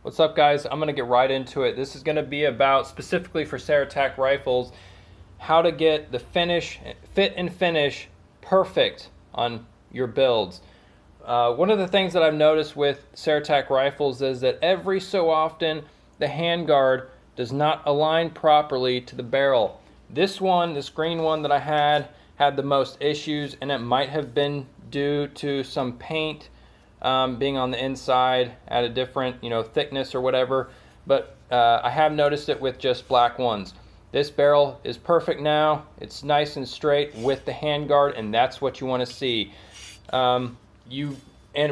What's up, guys? I'm gonna get right into it. This is gonna be about, specifically for Ceratac rifles, how to get the fit and finish perfect on your builds. One of the things that I've noticed with Ceratac rifles is that every so often the handguard does not align properly to the barrel. This green one that I had the most issues, and it might have been due to some paint being on the inside at a different thickness or whatever, but I have noticed it with just black ones. This barrel is perfect now. It's nice and straight with the handguard, and that's what you want to see. And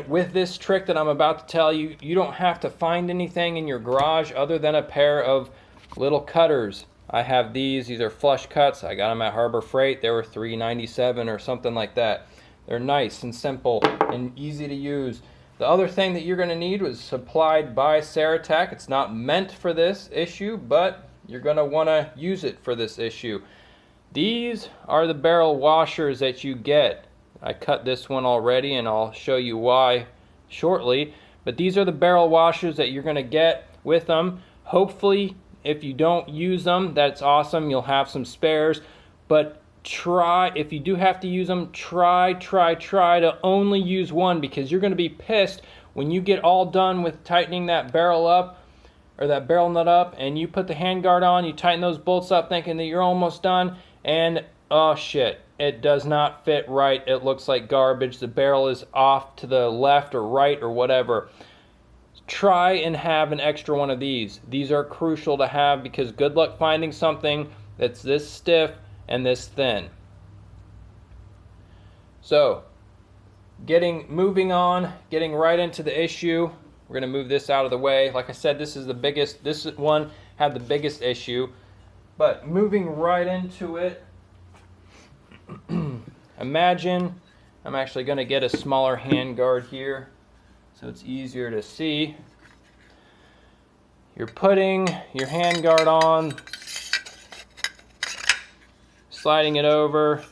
with this trick that I'm about to tell you, you don't have to find anything in your garage other than a pair of little cutters. I have these are flush cuts. I got them at Harbor Freight. They were $3.97 or something like that. They're nice and simple and easy to use. The other thing that you're going to need was supplied by Ceratac. It's not meant for this issue, but you're going to want to use it for this issue. These are the barrel washers that you get. I cut this one already, and I'll show you why shortly. But these are the barrel washers that you're going to get with them. Hopefully, if you don't use them, that's awesome. You'll have some spares. But try, if you do have to use them, try to only use one, because you're going to be pissed when you get all done with tightening that barrel up, or that barrel nut up, and you put the handguard on, you tighten those bolts up thinking that you're almost done, and oh shit, it does not fit right. It looks like garbage. The barrel is off to the left or right or whatever. Try and have an extra one of these. These are crucial to have, because good luck finding something that's this stiff and this thin. So, moving on, getting right into the issue. We're going to move this out of the way. Like I said, this one had the biggest issue. But moving right into it, imagine, I'm actually going to get a smaller handguard here so it's easier to see. You're putting your handguard on, sliding it over,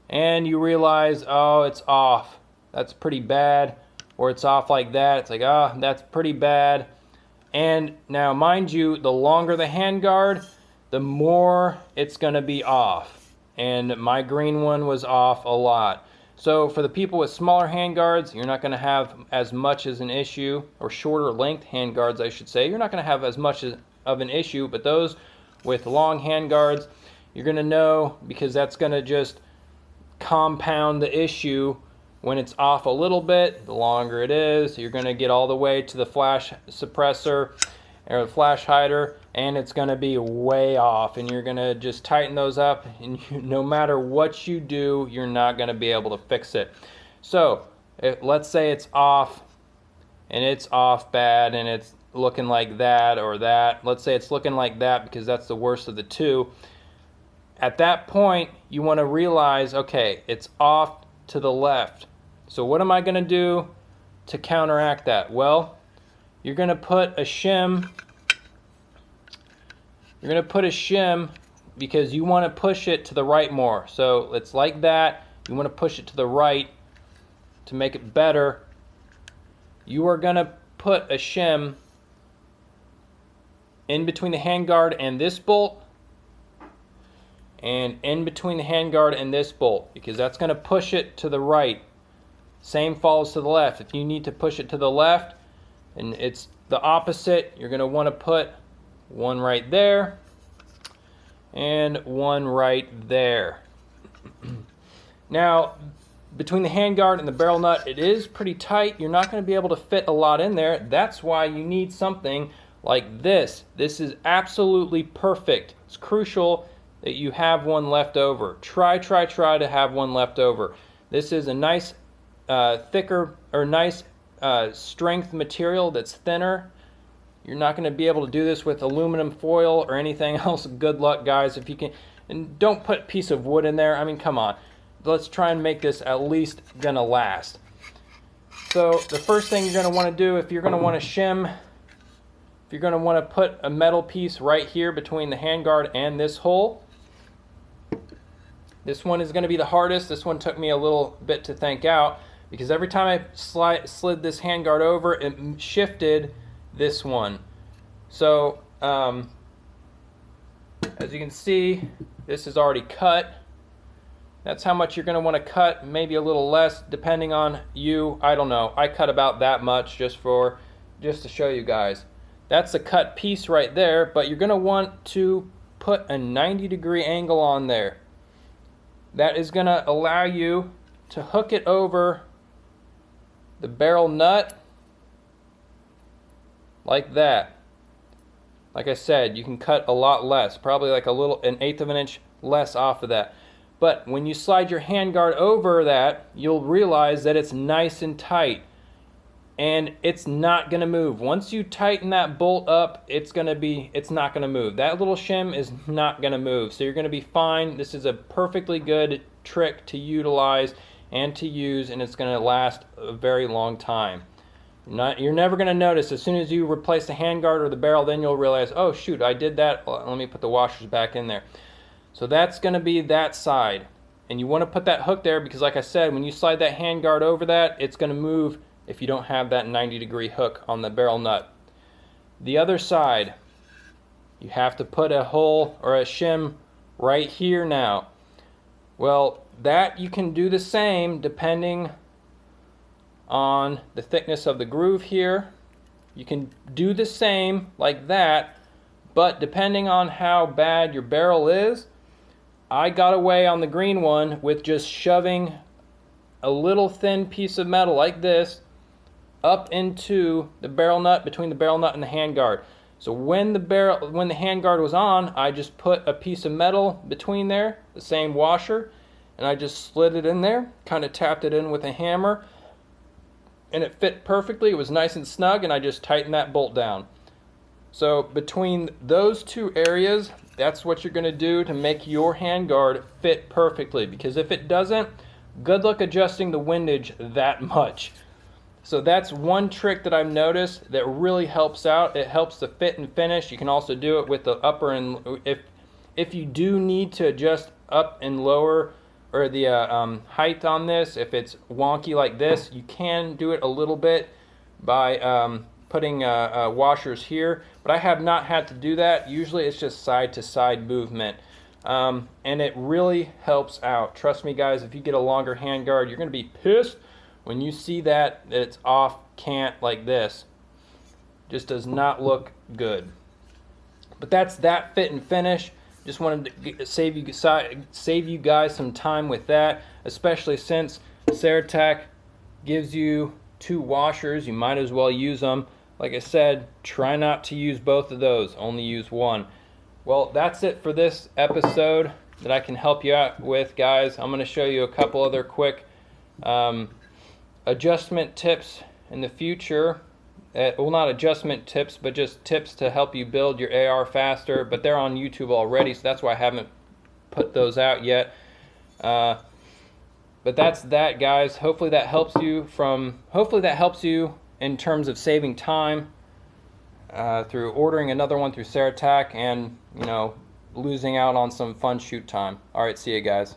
and you realize, oh, it's off. That's pretty bad. Or it's off like that. It's like, oh, that's pretty bad. And now, mind you, the longer the handguard, the more it's going to be off. And my green one was off a lot. So for the people with smaller handguards, you're not going to have as much as an issue, or shorter length handguards, I should say. You're not going to have as much of an issue, but those with long handguards, you're going to know, because that's going to just compound the issue. When it's off a little bit, the longer it is, you're going to get all the way to the flash suppressor or the flash hider, and it's going to be way off, and you're going to just tighten those up, and no matter what you do, you're not going to be able to fix it. So let's say it's off, and it's off bad, and it's looking like that or that. Let's say it's looking like that, because that's the worst of the two. At that point, you want to realize, okay, it's off to the left. So what am I going to do to counteract that? Well, you're going to put a shim. You're going to put a shim because you want to push it to the right more. So it's like that. You want to push it to the right to make it better. You are going to put a shim in between the handguard and this bolt, and in between the handguard and this bolt, because that's going to push it to the right. Same falls to the left. If you need to push it to the left and it's the opposite, you're going to want to put one right there and one right there. Now, between the handguard and the barrel nut, it is pretty tight. You're not going to be able to fit a lot in there. That's why you need something like this. This is absolutely perfect. It's crucial that you have one left over. Try to have one left over. This is a nice thicker, or nice strength material that's thinner. You're not going to be able to do this with aluminum foil or anything else. Good luck, guys. If you can, and don't put a piece of wood in there. I mean, come on. Let's try and make this at least gonna last. So the first thing you're going to want to do, if you're going to want to shim, if you're going to want to put a metal piece right here between the handguard and this hole, this one is going to be the hardest. This one took me a little bit to think out, because every time I slid this handguard over, it shifted this one. So as you can see, this is already cut. That's how much you're going to want to cut, maybe a little less depending on you. I don't know. I cut about that much just to show you guys. That's a cut piece right there, but you're going to want to put a 90-degree angle on there. That is going to allow you to hook it over the barrel nut like that. Like I said, you can cut a lot less, probably like an 1/8 of an inch less off of that. But when you slide your handguard over that, you'll realize that it's nice and tight, and it's not going to move. Once you tighten that bolt up, it's not going to move. That little shim is not going to move, so you're going to be fine. This is a perfectly good trick to utilize and to use, and it's going to last a very long time. You're never going to notice. As soon as you replace the handguard or the barrel, then you'll realize, oh shoot, I did that. Let me put the washers back in there. So that's going to be that side, and you want to put that hook there because, like I said, when you slide that handguard over that, it's going to move if you don't have that 90-degree hook on the barrel nut. The other side, you have to put a hole or a shim right here now. Well, that you can do the same depending on the thickness of the groove here. You can do the same like that, but depending on how bad your barrel is, I got away on the green one with just shoving a little thin piece of metal like this up into the barrel nut, between the barrel nut and the handguard. So when the handguard was on, I just put a piece of metal between there, the same washer, and I just slid it in there, kind of tapped it in with a hammer, and it fit perfectly. It was nice and snug, and I just tightened that bolt down. So between those two areas, that's what you're going to do to make your handguard fit perfectly, because if it doesn't, good luck adjusting the windage that much. So that's one trick that I've noticed that really helps out. It helps the fit and finish. You can also do it with the upper and if you do need to adjust up and lower or the height on this, if it's wonky like this, you can do it a little bit by putting washers here, but I have not had to do that. Usually it's just side to side movement, and it really helps out. Trust me guys, if you get a longer handguard, you're going to be pissed when you see that it's off cant like this. Just does not look good. But that's that fit and finish. Just wanted to save you guys some time with that, especially since Ceratac gives you 2 washers. You might as well use them. Like I said, try not to use both of those, only use one. Well, that's it for this episode that I can help you out with, guys. I'm going to show you a couple other quick adjustment tips in the future. Well, not adjustment tips, but just tips to help you build your AR faster, but they're on YouTube already, so that's why I haven't put those out yet. But that's that, guys. Hopefully that helps you in terms of saving time through ordering another one through Ceratac and, you know, losing out on some fun shoot time. All right, see you guys.